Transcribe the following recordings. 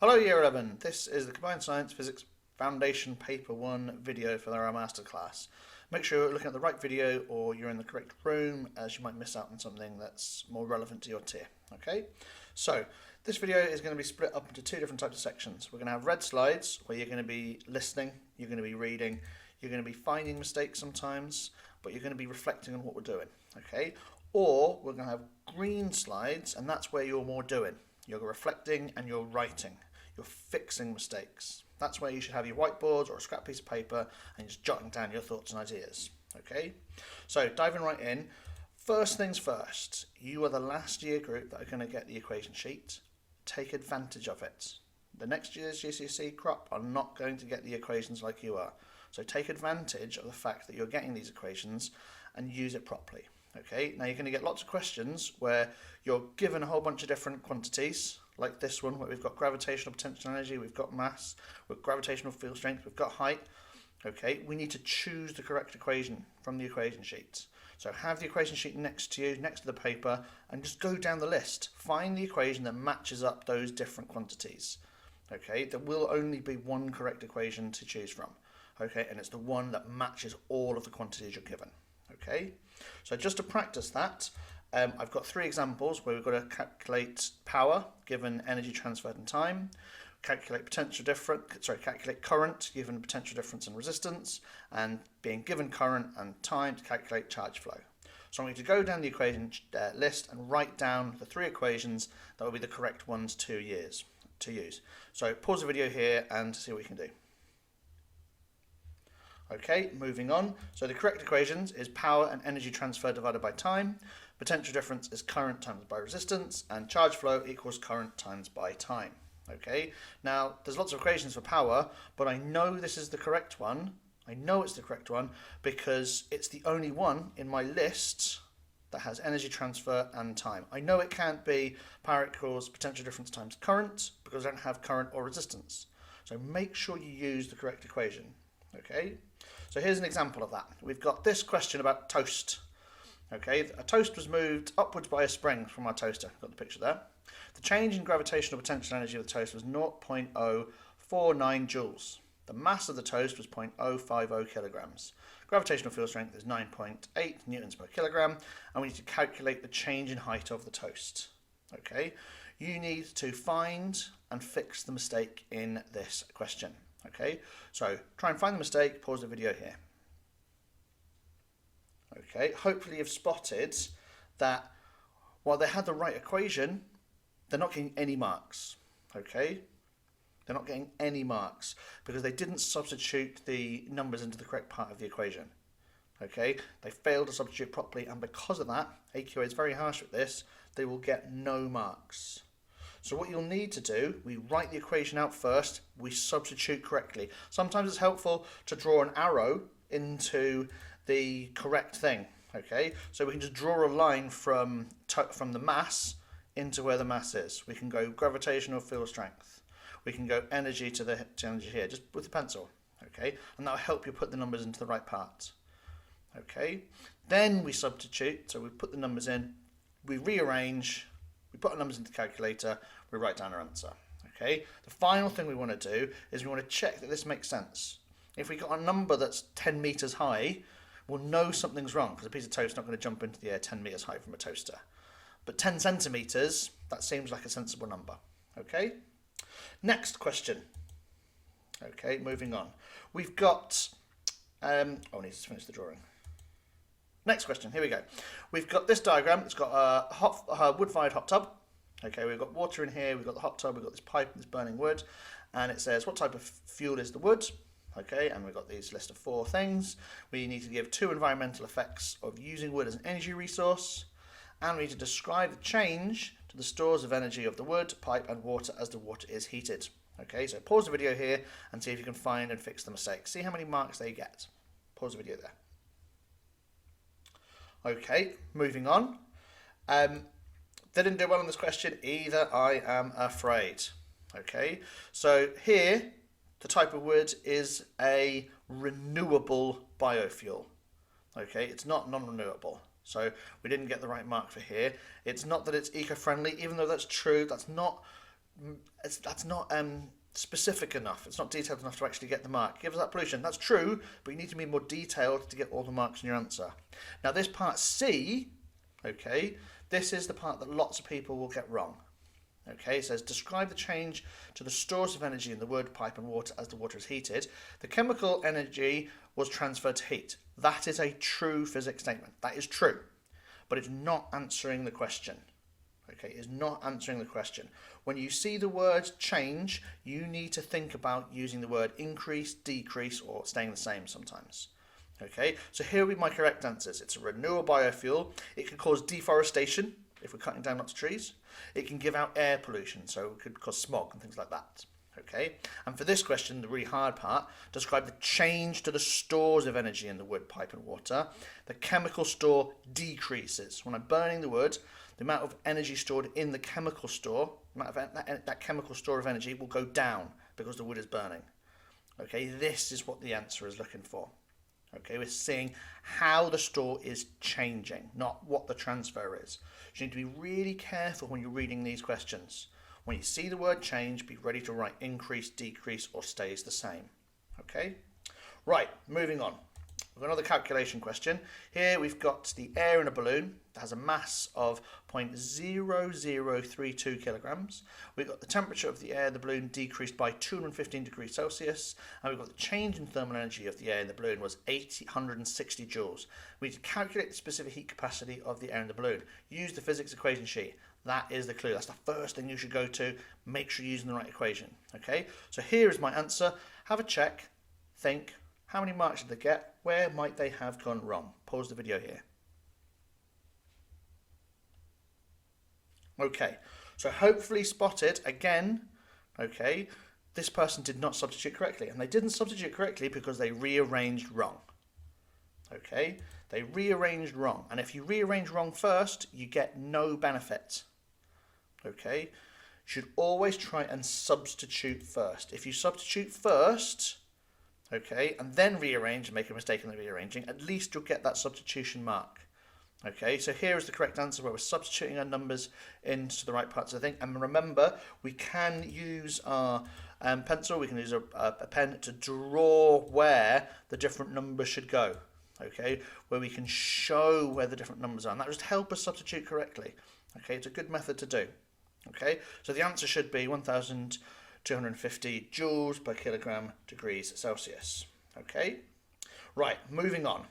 Hello Year 11, this is the Combined Science Physics Foundation Paper 1 video for our masterclass. Make sure you're looking at the right video or you're in the correct room, as you might miss out on something that's more relevant to your tier. Okay, so this video is going to be split up into two different types of sections. We're going to have red slides where you're going to be listening, you're going to be reading, you're going to be finding mistakes sometimes, but you're going to be reflecting on what we're doing. Okay, or we're going to have green slides, and that's where you're more doing. You're reflecting and you're writing. You're fixing mistakes. That's where you should have your whiteboards or a scrap piece of paper and just jotting down your thoughts and ideas. Okay, so diving right in. First things first, you are the last year group that are going to get the equation sheet. Take advantage of it. The next year's GCSE crop are not going to get the equations like you are. So take advantage of the fact that you're getting these equations and use it properly. Okay, now you're going to get lots of questions where you're given a whole bunch of different quantities, like this one where we've got gravitational potential energy, we've got mass, we've got gravitational field strength, we've got height. Okay, we need to choose the correct equation from the equation sheet. So have the equation sheet next to you, next to the paper, and just go down the list. Find the equation that matches up those different quantities. Okay, there will only be one correct equation to choose from. Okay, and it's the one that matches all of the quantities you're given. Okay, so just to practice that, I've got three examples where we've got to calculate power given energy transferred in time, calculate calculate current given potential difference in resistance, and being given current and time to calculate charge flow. So I'm going to go down the equation list and write down the three equations that will be the correct ones to use. So pause the video here and see what we can do. Okay, moving on. So the correct equations is power and energy transfer divided by time. Potential difference is current times by resistance, and charge flow equals current times by time. Okay, now there's lots of equations for power, but I know this is the correct one. I know it's the correct one because it's the only one in my list that has energy transfer and time. I know it can't be power equals potential difference times current because I don't have current or resistance. So make sure you use the correct equation. Okay, so here's an example of that. We've got this question about toast. Okay, a toast was moved upwards by a spring from our toaster. Got the picture there. The change in gravitational potential energy of the toast was 0.049 joules. The mass of the toast was 0.050 kilograms. Gravitational field strength is 9.8 newtons per kilogram, and we need to calculate the change in height of the toast. Okay, you need to find and fix the mistake in this question. Okay, so try and find the mistake, pause the video here. Okay, hopefully you've spotted that while they had the right equation, they're not getting any marks. Okay, they're not getting any marks because they didn't substitute the numbers into the correct part of the equation. Okay, they failed to substitute properly, and because of that, AQA is very harsh with this, they will get no marks. So what you'll need to do, we write the equation out first, we substitute correctly. Sometimes it's helpful to draw an arrow into the correct thing, okay? So we can just draw a line from the mass into where the mass is. We can go gravitational field strength. We can go energy to energy here, just with the pencil, okay? And that'll help you put the numbers into the right part, okay? Then we substitute, so we put the numbers in, we rearrange, we put our numbers into the calculator, we write down our answer. Okay. The final thing we want to do is we want to check that this makes sense. If we got a number that's 10 meters high, we'll know something's wrong because a piece of toast is not going to jump into the air 10 meters high from a toaster. But 10 centimeters, that seems like a sensible number. Okay. Next question. Okay, moving on. We've got, I need to finish the drawing. Next question, here we go. We've got this diagram, it's got a wood-fired hot tub. Okay, we've got water in here, we've got the hot tub, we've got this pipe, this burning wood, and it says what type of fuel is the wood? Okay, and we've got these list of 4 things. We need to give 2 environmental effects of using wood as an energy resource, and we need to describe the change to the stores of energy of the wood, pipe, and water as the water is heated. Okay, so pause the video here and see if you can find and fix the mistake. See how many marks they get. Pause the video there. Okay, moving on. They didn't do well on this question either, I am afraid. Okay, so here the type of wood is a renewable biofuel. Okay, it's not non-renewable. So we didn't get the right mark for here. It's not that it's eco-friendly, even though that's true, that's not that's not specific enough. It's not detailed enough to actually get the mark. Give us that pollution. That's true, but you need to be more detailed to get all the marks in your answer. Now this part C, okay, this is the part that lots of people will get wrong. Okay, it says describe the change to the stores of energy in the wood, pipe and water as the water is heated. The chemical energy was transferred to heat. That is a true physics statement. That is true, but it's not answering the question. Okay, it's not answering the question. When you see the word change, you need to think about using the word increase, decrease, or staying the same sometimes. Okay, so here are my correct answers. It's a renewable biofuel. It can cause deforestation if we're cutting down lots of trees. It can give out air pollution, so it could cause smog and things like that. Okay, and for this question, the really hard part, describe the change to the stores of energy in the wood, pipe and water. The chemical store decreases. When I'm burning the wood, the amount of energy stored in the chemical store, that chemical store of energy will go down because the wood is burning. Okay, this is what the answer is looking for. Okay, we're seeing how the store is changing, not what the transfer is. So you need to be really careful when you're reading these questions. When you see the word change, be ready to write increase, decrease, or stays the same. Okay? Right, moving on. We've got another calculation question. Here we've got the air in a balloon that has a mass of 0.0032 kilograms. We've got the temperature of the air in the balloon decreased by 215 degrees Celsius. And we've got the change in thermal energy of the air in the balloon was 860 joules. We need to calculate the specific heat capacity of the air in the balloon. Use the physics equation sheet. That is the clue. That's the first thing you should go to. Make sure you're using the right equation. Okay, so here is my answer. Have a check. Think. How many marks did they get? Where might they have gone wrong? Pause the video here. Okay, so hopefully spotted again, okay, this person did not substitute correctly. And they didn't substitute correctly because they rearranged wrong. Okay, they rearranged wrong. And if you rearrange wrong first, you get no benefit. Okay, you should always try and substitute first. If you substitute first, okay, and then rearrange and make a mistake in the rearranging, at least you'll get that substitution mark. Okay, so here is the correct answer where we're substituting our numbers into the right parts of the thing. And remember, we can use our pencil, we can use a pen to draw where the different numbers should go. Okay, where we can show where the different numbers are. And that just help us substitute correctly. Okay, it's a good method to do. Okay, so the answer should be 1,250 joules per kilogram degrees Celsius. Okay, right, moving on.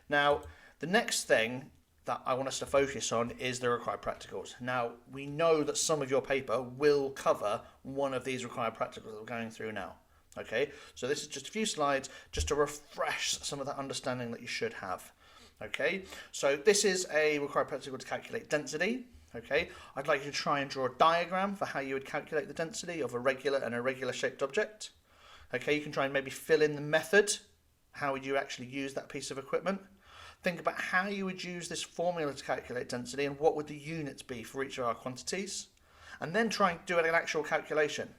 Now, the next thing that I want us to focus on is the required practicals. Now, we know that some of your paper will cover one of these required practicals that we're going through now. Okay, so this is just a few slides just to refresh some of that understanding that you should have. Okay, so this is a required practical to calculate density. Okay, I'd like you to try and draw a diagram for how you would calculate the density of a regular and irregular shaped object. Okay, you can try and maybe fill in the method. How would you actually use that piece of equipment? Think about how you would use this formula to calculate density and what would the units be for each of our quantities. And then try and do an actual calculation.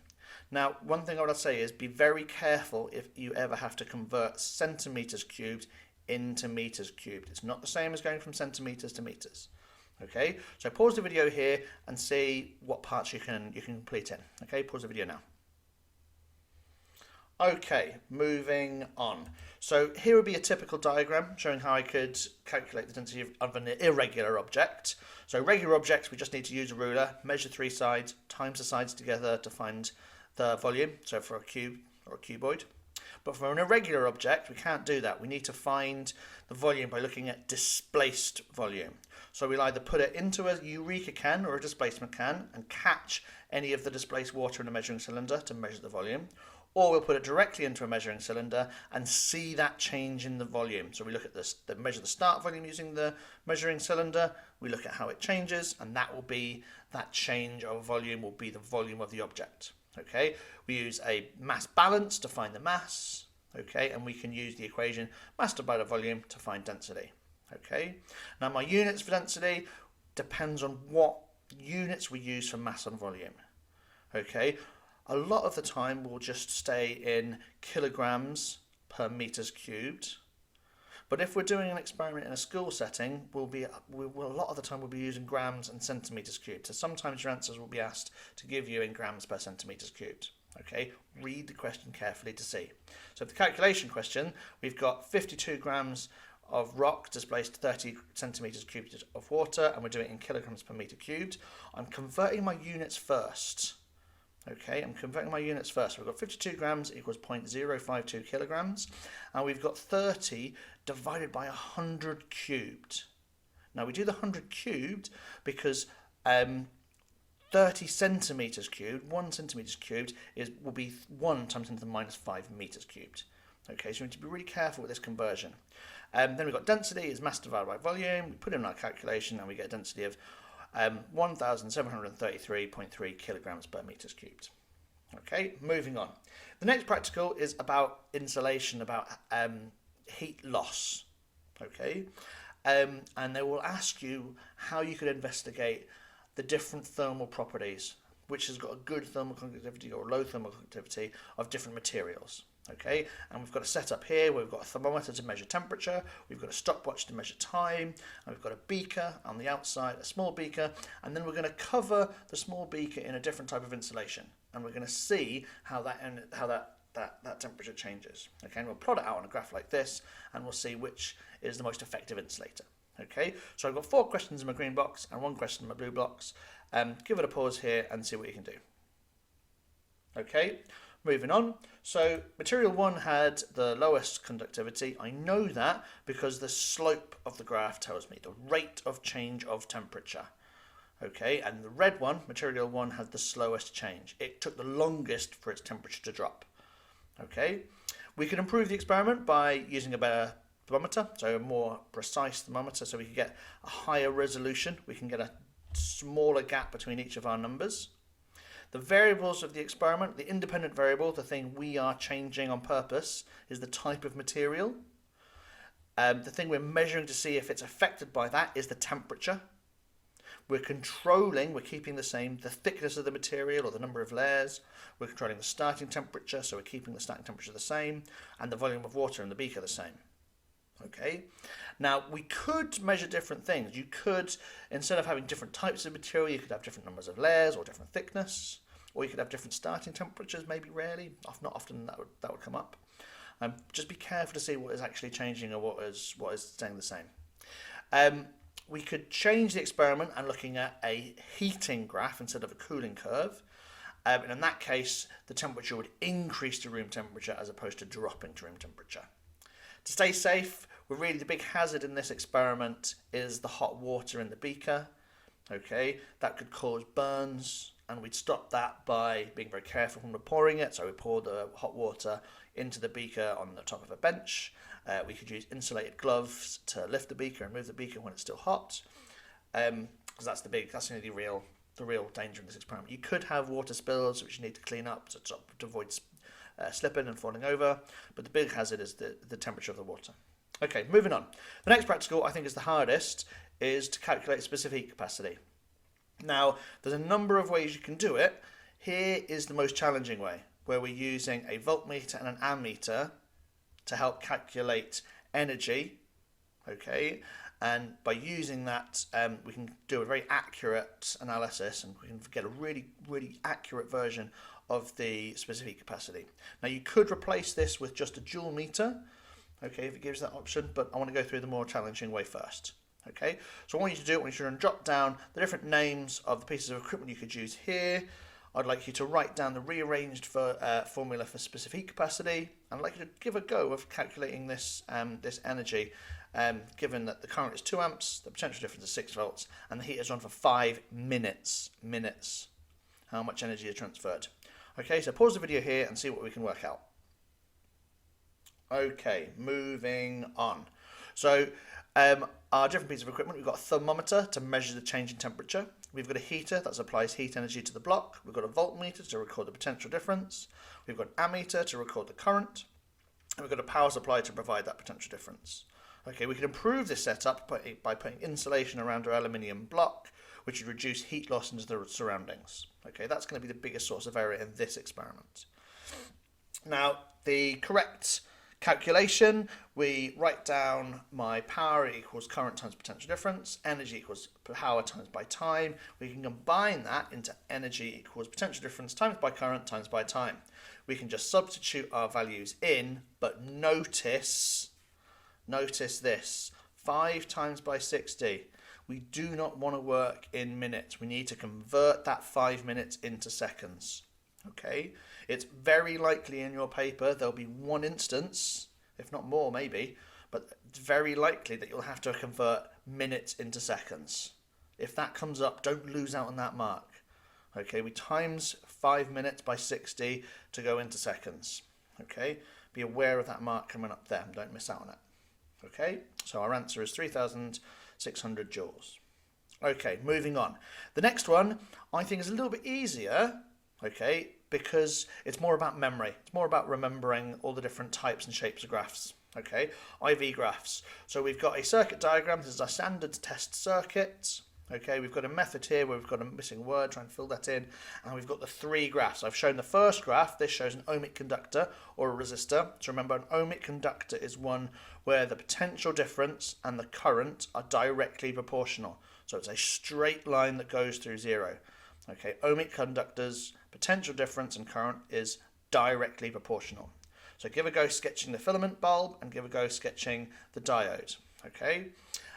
Now, one thing I would say is be very careful if you ever have to convert centimetres cubed into metres cubed. It's not the same as going from centimetres to metres. Okay, so pause the video here and see what parts you can complete in. Okay, pause the video now. Okay, moving on. So here would be a typical diagram showing how I could calculate the density of an irregular object. So regular objects, we just need to use a ruler, measure 3 sides, times the sides together to find the volume, so for a cube or a cuboid. But for an irregular object, we can't do that. We need to find the volume by looking at displaced volume. So we'll either put it into a Eureka can or a displacement can and catch any of the displaced water in a measuring cylinder to measure the volume, or we'll put it directly into a measuring cylinder and see that change in the volume. So we look at this, measure the start volume using the measuring cylinder, we look at how it changes, and that will be, that change of volume will be the volume of the object. Okay, we use a mass balance to find the mass, okay, and we can use the equation mass divided by volume to find density. Okay, now my units for density depends on what units we use for mass and volume. Okay, a lot of the time we'll just stay in kilograms per meters cubed, But if we're doing an experiment in a school setting, a lot of the time we'll be using grams and centimetres cubed. So sometimes your answers will be asked to give you in grams per centimetres cubed. Okay, read the question carefully to see. So the calculation question, we've got 52 grams of rock displaced 30 centimetres cubed of water, and we're doing it in kilograms per metre cubed. I'm converting my units first. Okay, I'm converting my units first. We've got 52 grams equals 0.052 kilograms, and we've got 30 divided by 100 cubed. Now we do the 100 cubed because 30 centimetres cubed, 1 centimetres cubed will be 1 times 10 to the minus 5 metres cubed. Okay, so we need to be really careful with this conversion. Then we've got density is mass divided by volume. We put in our calculation and we get a density of 1,733.3 kilograms per meters cubed. Okay, moving on. The next practical is about insulation, about heat loss. Okay, and they will ask you how you could investigate the different thermal properties, which has got a good thermal conductivity or a low thermal conductivity of different materials. Okay, and we've got a setup here where we've got a thermometer to measure temperature, we've got a stopwatch to measure time, and we've got a beaker on the outside, a small beaker, and then we're going to cover the small beaker in a different type of insulation, and we're going to see how that temperature changes. Okay, and we'll plot it out on a graph like this, and we'll see which is the most effective insulator. Okay, so I've got 4 questions in my green box and 1 question in my blue box. Give it a pause here and see what you can do. Okay. Moving on, so material 1 had the lowest conductivity. I know that because the slope of the graph tells me the rate of change of temperature. Okay, and the red one, material 1, had the slowest change. It took the longest for its temperature to drop. Okay, we can improve the experiment by using a better thermometer, so a more precise thermometer, so we can get a higher resolution. We can get a smaller gap between each of our numbers. The variables of the experiment, the independent variable, the thing we are changing on purpose, is the type of material. The thing we're measuring to see if it's affected by that is the temperature. We're keeping the same, the thickness of the material or the number of layers. We're controlling the starting temperature, so we're keeping the starting temperature the same, and the volume of water in the beaker the same. Okay, now we could measure different things. You could, instead of having different types of material, you could have different numbers of layers or different thickness, or you could have different starting temperatures, maybe rarely, not often that would come up. Just be careful to see what is actually changing or what is staying the same. We could change the experiment and looking at a heating graph instead of a cooling curve. And in that case, the temperature would increase to room temperature as opposed to dropping to room temperature. To stay safe, the big hazard in this experiment is the hot water in the beaker. Okay, that could cause burns, and we'd stop that by being very careful when we're pouring it. So we pour the hot water into the beaker on the top of a bench. We could use insulated gloves to lift the beaker and move the beaker when it's still hot, because that's the real danger in this experiment. You could have water spills which you need to clean up to avoid slipping and falling over, but the big hazard is the temperature of the water. Okay, moving on. The next practical, I think is the hardest, is to calculate specific heat capacity. Now, there's a number of ways you can do it. Here is the most challenging way, where we're using a voltmeter and an ammeter to help calculate energy. Okay, and by using that, we can do a very accurate analysis, and we can get a really, really accurate version of the specific capacity. Now you could replace this with just a joule meter, okay, if it gives that option, but I want to go through the more challenging way first. Okay, so what I want you to do, I want you to jot down the different names of the pieces of equipment you could use here. I'd like you to write down the rearranged formula for specific capacity, and I'd like you to give a go of calculating this this energy, given that the current is 2 amps, the potential difference is 6 volts, and the heat is on for 5 minutes. How much energy is transferred? Okay, so pause the video here and see what we can work out. Okay, moving on. So our different pieces of equipment, we've got a thermometer to measure the change in temperature. We've got a heater that supplies heat energy to the block. We've got a voltmeter to record the potential difference. We've got an ammeter to record the current. And we've got a power supply to provide that potential difference. Okay, we can improve this setup by putting insulation around our aluminium block, which would reduce heat loss into the surroundings. Okay, that's going to be the biggest source of error in this experiment. Now, the correct Calculation, we write down my power equals current times potential difference, energy equals power times by time. We can combine that into energy equals potential difference times by current times by time. We can just substitute our values in, but notice this, 5 times by 60. We do not want to work in minutes. We need to convert that 5 minutes into seconds. Okay, it's very likely in your paper there'll be one instance, if not more maybe, but it's very likely that you'll have to convert minutes into seconds. If that comes up, don't lose out on that mark. Okay, we times 5 minutes by 60 to go into seconds. Okay, be aware of that mark coming up there, don't miss out on it. Okay, so our answer is 3,600 joules. Okay, moving on. The next one I think is a little bit easier, okay, because it's more about memory. It's more about remembering all the different types and shapes of graphs. Okay, IV graphs. So we've got a circuit diagram. This is our standard test circuit. Okay, we've got a method here where we've got a missing word, try and fill that in, and we've got the 3 graphs. I've shown the first graph. This shows an ohmic conductor or a resistor. So remember, an ohmic conductor is one where the potential difference and the current are directly proportional. So it's a straight line that goes through 0. Okay, ohmic conductors, potential difference and current is directly proportional. So give a go sketching the filament bulb and give a go sketching the diode. Okay,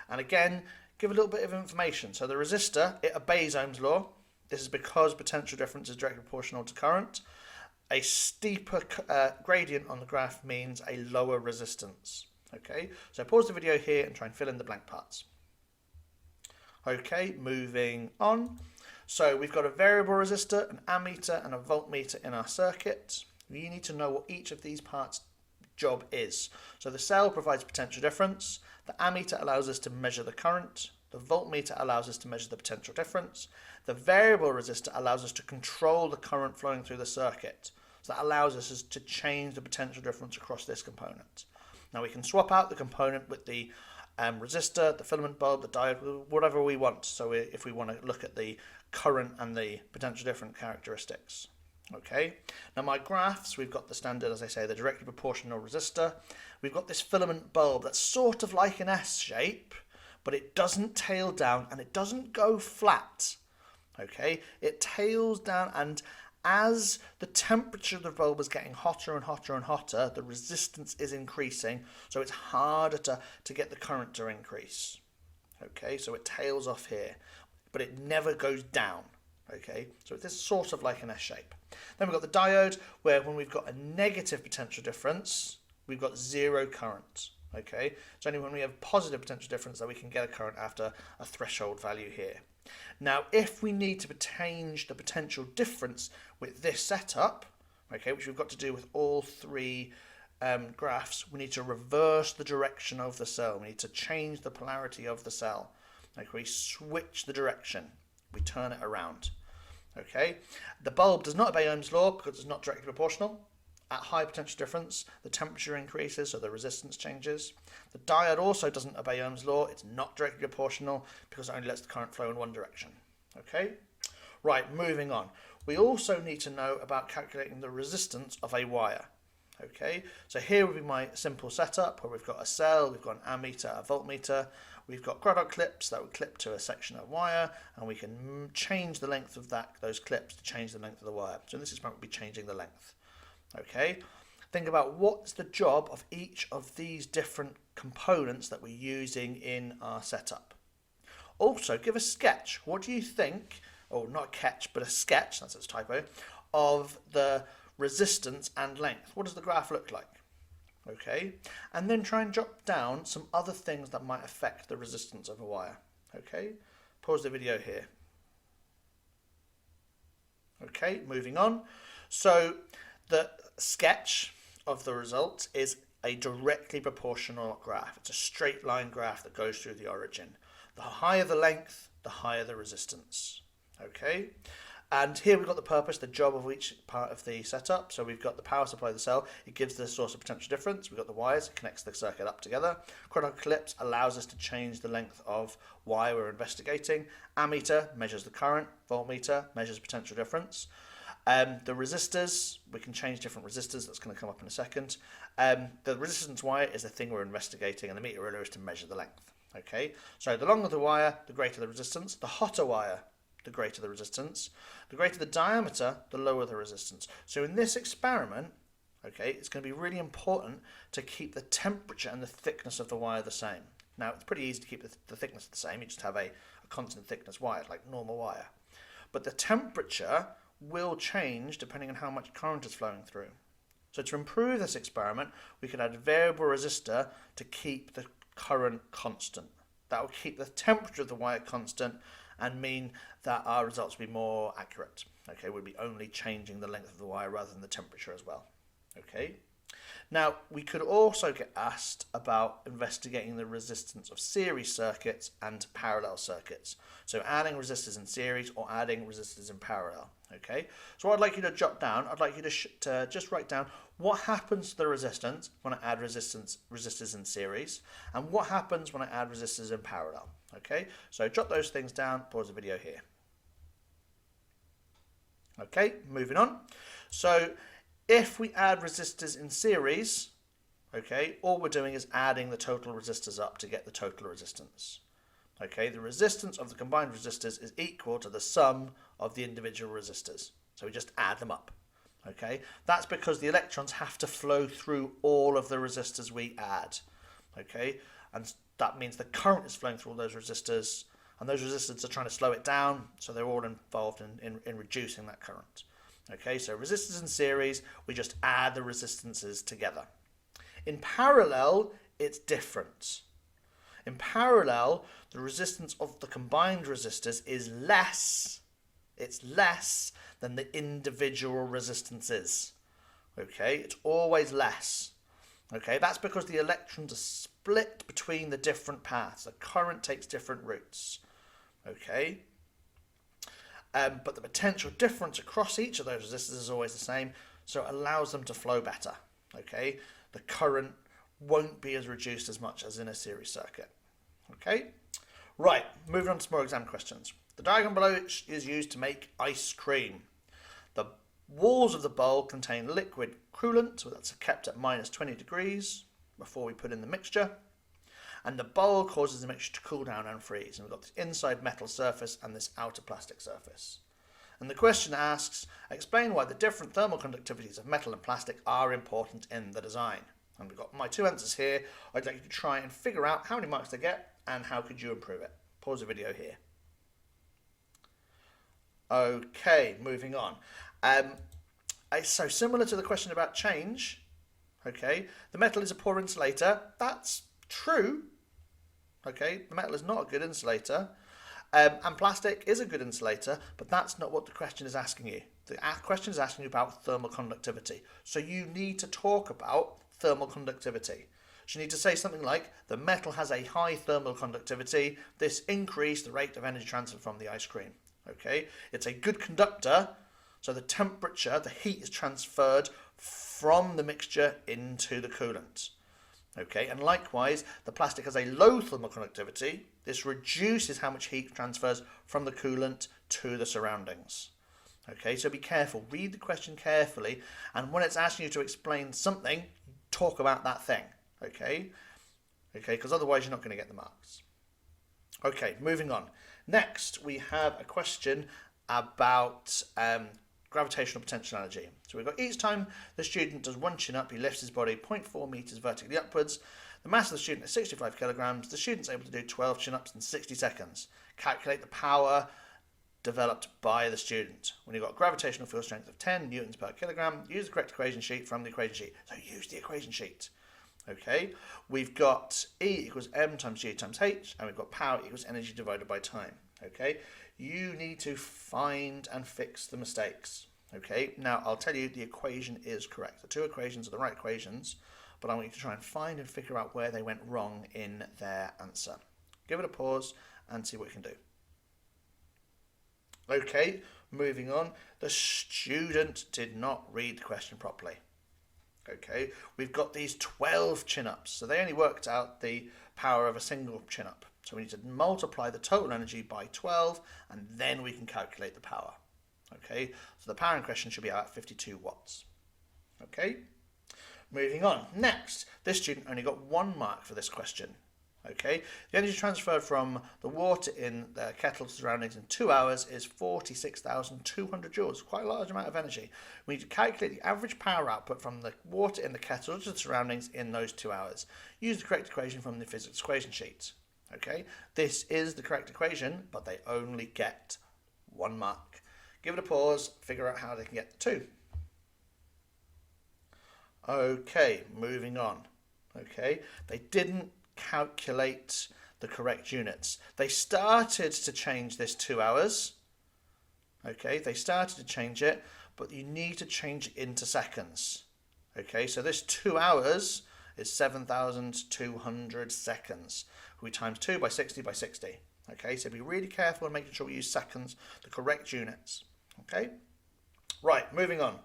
and again, give a little bit of information. So the resistor, it obeys Ohm's law. This is because potential difference is directly proportional to current. A steeper gradient on the graph means a lower resistance. Okay, so pause the video here and try and fill in the blank parts. Okay, moving on. So we've got a variable resistor, an ammeter and a voltmeter in our circuit. You need to know what each of these parts' job is. So the cell provides potential difference, the ammeter allows us to measure the current, the voltmeter allows us to measure the potential difference, the variable resistor allows us to control the current flowing through the circuit. So that allows us to change the potential difference across this component. Now we can swap out the component with the resistor, the filament bulb, the diode, whatever we want. So if we want to look at the current and the potential different characteristics. Okay, now my graphs, we've got the standard, as I say, the directly proportional resistor. We've got this filament bulb that's sort of like an S shape, but it doesn't tail down and it doesn't go flat. Okay, it tails down, and as the temperature of the bulb is getting hotter and hotter and hotter, the resistance is increasing, so it's harder to get the current to increase. Okay, so it tails off here, but it never goes down. Okay, so it's sort of like an S shape. Then we've got the diode, where when we've got a negative potential difference, we've got 0 current. Okay, it's only when we have positive potential difference that we can get a current after a threshold value here. Now, if we need to change the potential difference with this setup, okay, which we've got to do with all 3 graphs, we need to reverse the direction of the cell. We need to change the polarity of the cell. Like, we switch the direction, we turn it around. Okay, the bulb does not obey Ohm's law because it's not directly proportional. At high potential difference, the temperature increases, so the resistance changes. The diode also doesn't obey Ohm's law. It's not directly proportional because it only lets the current flow in one direction. Okay, right, moving on. We also need to know about calculating the resistance of a wire. Okay, so here would be my simple setup where we've got a cell, we've got an ammeter, a voltmeter, we've got Grotto clips that would clip to a section of wire, and we can change the length of those clips to change the length of the wire. So in this experiment, we'll be changing the length. Okay, think about what's the job of each of these different components that we're using in our setup. Also, give a sketch. What do you think, or not a catch, but a sketch, that's its typo, of the resistance and length? What does the graph look like? Okay, and then try and jot down some other things that might affect the resistance of a wire. Okay, pause the video here. Okay, moving on. So the sketch of the result is a directly proportional graph. It's a straight line graph that goes through the origin. The higher the length, the higher the resistance. Okay, and here we've got the purpose, the job of each part of the setup. So we've got the power supply of the cell. It gives the source of potential difference. We've got the wires. It connects the circuit up together. Grotto clips allows us to change the length of wire we're investigating. Ammeter measures the current. Voltmeter measures potential difference. The resistors, we can change different resistors. That's going to come up in a second. The resistance wire is the thing we're investigating, and the meter ruler is to measure the length. Okay, so the longer the wire, the greater the resistance. The hotter wire, the greater the resistance. The greater the diameter, the lower the resistance. So in this experiment, okay, it's going to be really important to keep the temperature and the thickness of the wire the same. Now, it's pretty easy to keep the thickness the same. You just have a constant thickness wire, like normal wire. But the temperature will change depending on how much current is flowing through. So to improve this experiment, we could add a variable resistor to keep the current constant. That will keep the temperature of the wire constant and mean that our results will be more accurate. Okay, we'll be only changing the length of the wire rather than the temperature as well. Okay. Now, we could also get asked about investigating the resistance of series circuits and parallel circuits. So adding resistors in series or adding resistors in parallel. Okay, so what I'd like you to jot down, I'd like you to just write down what happens to the resistance when I add resistors in series, and what happens when I add resistors in parallel. Okay, so jot those things down, pause the video here. Okay, moving on. So if we add resistors in series, okay, all we're doing is adding the total resistors up to get the total resistance. Okay, the resistance of the combined resistors is equal to the sum of the individual resistors. So we just add them up. Okay, that's because the electrons have to flow through all of the resistors we add. Okay, and that means the current is flowing through all those resistors, and those resistors are trying to slow it down, so they're all involved in reducing that current. Okay, so resistors in series, we just add the resistances together. In parallel, it's different. In parallel, the resistance of the combined resistors is less. It's less than the individual resistances. Okay, it's always less. Okay, that's because the electrons are split between the different paths. The current takes different routes. Okay. But the potential difference across each of those resistors is always the same, so it allows them to flow better. Okay, the current won't be as reduced as much as in a series circuit. Okay, right, moving on to some more exam questions. The diagram below is used to make ice cream. The walls of the bowl contain liquid coolant, so that's kept at minus 20 degrees before we put in the mixture. And the bowl causes the mixture to cool down and freeze. And we've got this inside metal surface and this outer plastic surface. And the question asks, explain why the different thermal conductivities of metal and plastic are important in the design. And we've got my two answers here. I'd like you to try and figure out how many marks they get and how could you improve it. Pause the video here. Okay, moving on. So similar to the question about change, okay, the metal is a poor insulator. That's true. Okay, the metal is not a good insulator, and plastic is a good insulator, but that's not what the question is asking you. The question is asking you about thermal conductivity. So you need to talk about thermal conductivity. So you need to say something like, the metal has a high thermal conductivity. This increased the rate of energy transfer from the ice cream. Okay, it's a good conductor, so the temperature, the heat is transferred from the mixture into the coolant. Okay, and likewise, the plastic has a low thermal conductivity. This reduces how much heat transfers from the coolant to the surroundings. Okay, so be careful. Read the question carefully, and when it's asking you to explain something, talk about that thing. Okay, because otherwise you're not going to get the marks. Okay, moving on. Next, we have a question about gravitational potential energy. So we've got each time the student does one chin up, he lifts his body 0.4 meters vertically upwards. The mass of the student is 65 kilograms. The student's able to do 12 chin ups in 60 seconds. Calculate the power developed by the student. When you've got gravitational field strength of 10 newtons per kilogram, use the correct equation sheet from the equation sheet. So use the equation sheet. Okay, we've got E equals M times G times H, and we've got power equals energy divided by time. Okay, you need to find and fix the mistakes. Okay, now I'll tell you the equation is correct. The two equations are the right equations, but I want you to try and find and figure out where they went wrong in their answer. Give it a pause and see what you can do. Okay, moving on. The student did not read the question properly. Okay, we've got these 12 chin-ups, so they only worked out the power of a single chin-up. So we need to multiply the total energy by 12, and then we can calculate the power. Okay, so the power in question should be about 52 watts. Okay, moving on. Next, this student only got 1 mark for this question. Okay, the energy transferred from the water in the kettle to surroundings in 2 hours is 46,200 joules, quite a large amount of energy. We need to calculate the average power output from the water in the kettle to the surroundings in those 2 hours. Use the correct equation from the physics equation sheet. Okay, this is the correct equation, but they only get 1 mark. Give it a pause, figure out how they can get the 2. Okay, moving on. Okay, they didn't calculate the correct units. They started to change this 2 hours. Okay, they started to change it, but you need to change it into seconds. Okay, so this 2 hours is 7,200 seconds. We times 2 by 60 by 60. Okay, so be really careful in making sure we use seconds, the correct units. Okay, right, moving on.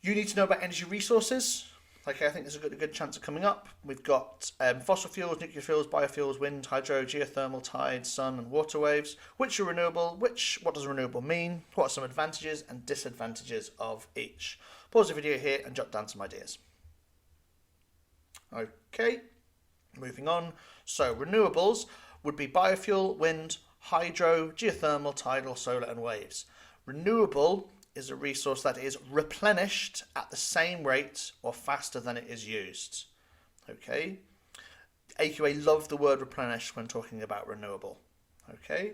You need to know about energy resources. Okay, I think there's a good chance of coming up. We've got fossil fuels, nuclear fuels, biofuels, wind, hydro, geothermal, tide, sun and water waves. Which are renewable? What does renewable mean? What are some advantages and disadvantages of each? Pause the video here and jot down some ideas. Okay, moving on. So renewables would be biofuel, wind, hydro, geothermal, tidal, solar and waves. Renewable is a resource that is replenished at the same rate or faster than it is used. Okay, AQA love the word replenish when talking about renewable. Okay,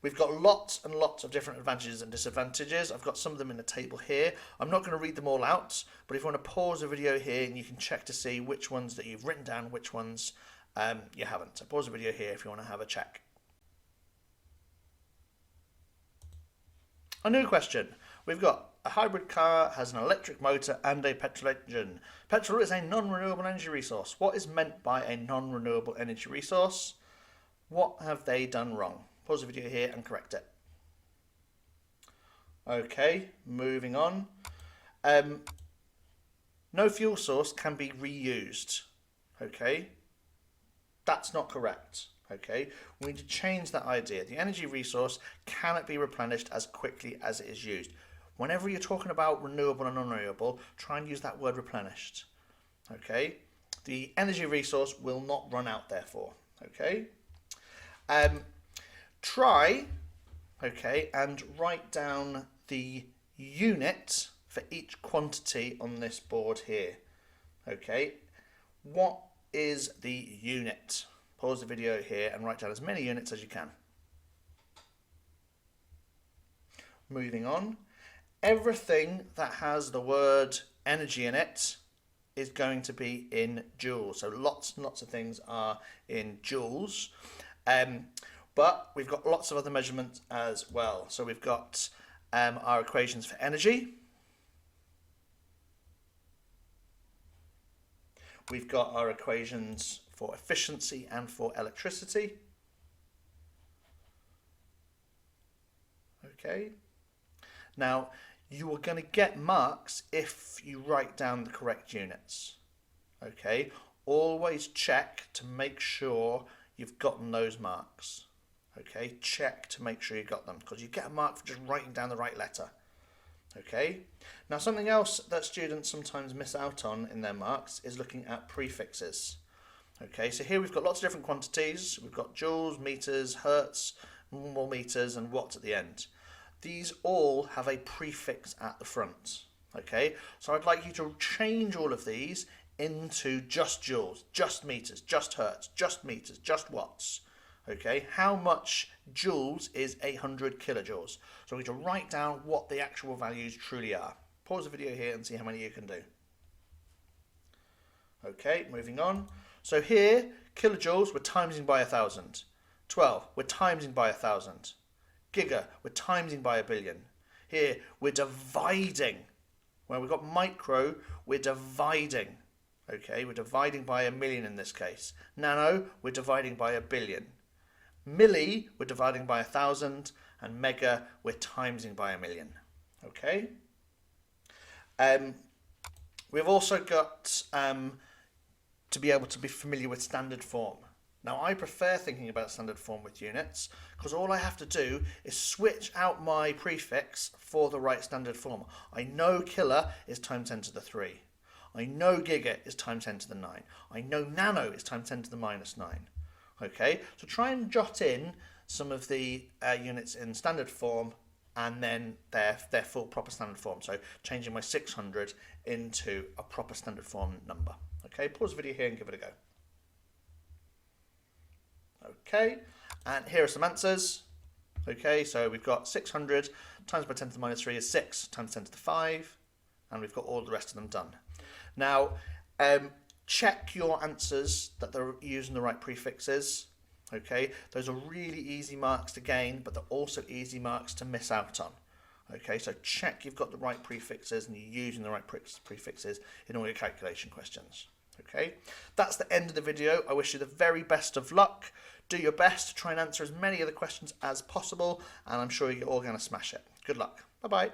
we've got lots and lots of different advantages and disadvantages. I've got some of them in the table here. I'm not going to read them all out, but if you want to pause the video here and you can check to see which ones that you've written down, which ones you haven't. So pause the video here if you want to have a check. A new question. We've got a hybrid car, has an electric motor and a petrol engine. Petrol is a non-renewable energy resource. What is meant by a non-renewable energy resource? What have they done wrong? Pause the video here and correct it. Okay, moving on. No fuel source can be reused. Okay, that's not correct. Okay, we need to change that idea. The energy resource cannot be replenished as quickly as it is used. Whenever you're talking about renewable and non-renewable, try and use that word replenished. Okay, the energy resource will not run out therefore. Okay, try, okay, and write down the unit for each quantity on this board here. Okay, what is the unit? Pause the video here and write down as many units as you can. Moving on. Everything that has the word energy in it is going to be in joules. So lots and lots of things are in joules. But we've got lots of other measurements as well. So we've got our equations for energy. We've got our equations for efficiency and for electricity. Okay. Now, you are going to get marks if you write down the correct units. Okay. Always check to make sure you've gotten those marks. Okay. Check to make sure you got them, because you get a mark for just writing down the right letter. Okay. Now, something else that students sometimes miss out on in their marks is looking at prefixes. Okay, so here we've got lots of different quantities. We've got joules, meters, hertz, more meters, and watts at the end. These all have a prefix at the front. Okay, so I'd like you to change all of these into just joules, just meters, just hertz, just meters, just watts. Okay, how much joules is 100 kilojoules? So we need to write down what the actual values truly are. Pause the video here and see how many you can do. Okay, moving on. So here, kilojoules, we're timesing by 1,000. 12, we're timesing by 1,000. Giga, we're timesing by 1,000,000,000. Here, we're dividing. Where we've got micro, we're dividing. Okay, we're dividing by 1,000,000 in this case. Nano, we're dividing by 1,000,000,000. Milli, we're dividing by 1,000. And mega, we're timesing by 1,000,000. Okay. We've also got to be able to be familiar with standard form. Now I prefer thinking about standard form with units because all I have to do is switch out my prefix for the right standard form. I know kilo is times 10 to the 3. I know giga is times 10 to the 9. I know nano is times 10 to the minus 9. Okay, so try and jot in some of the units in standard form and then their full proper standard form. So changing my 600 into a proper standard form number. Okay, pause the video here and give it a go. Okay, and here are some answers. Okay, so we've got 600 times by 10 to the minus 3 is 6 times 10 to the 5, and we've got all the rest of them done. Now, check your answers that they're using the right prefixes. Okay, those are really easy marks to gain, but they're also easy marks to miss out on. Okay, so check you've got the right prefixes and you're using the right prefixes in all your calculation questions. Okay, that's the end of the video. I wish you the very best of luck. Do your best to try and answer as many of the questions as possible, and I'm sure you're all going to smash it. Good luck. Bye-bye.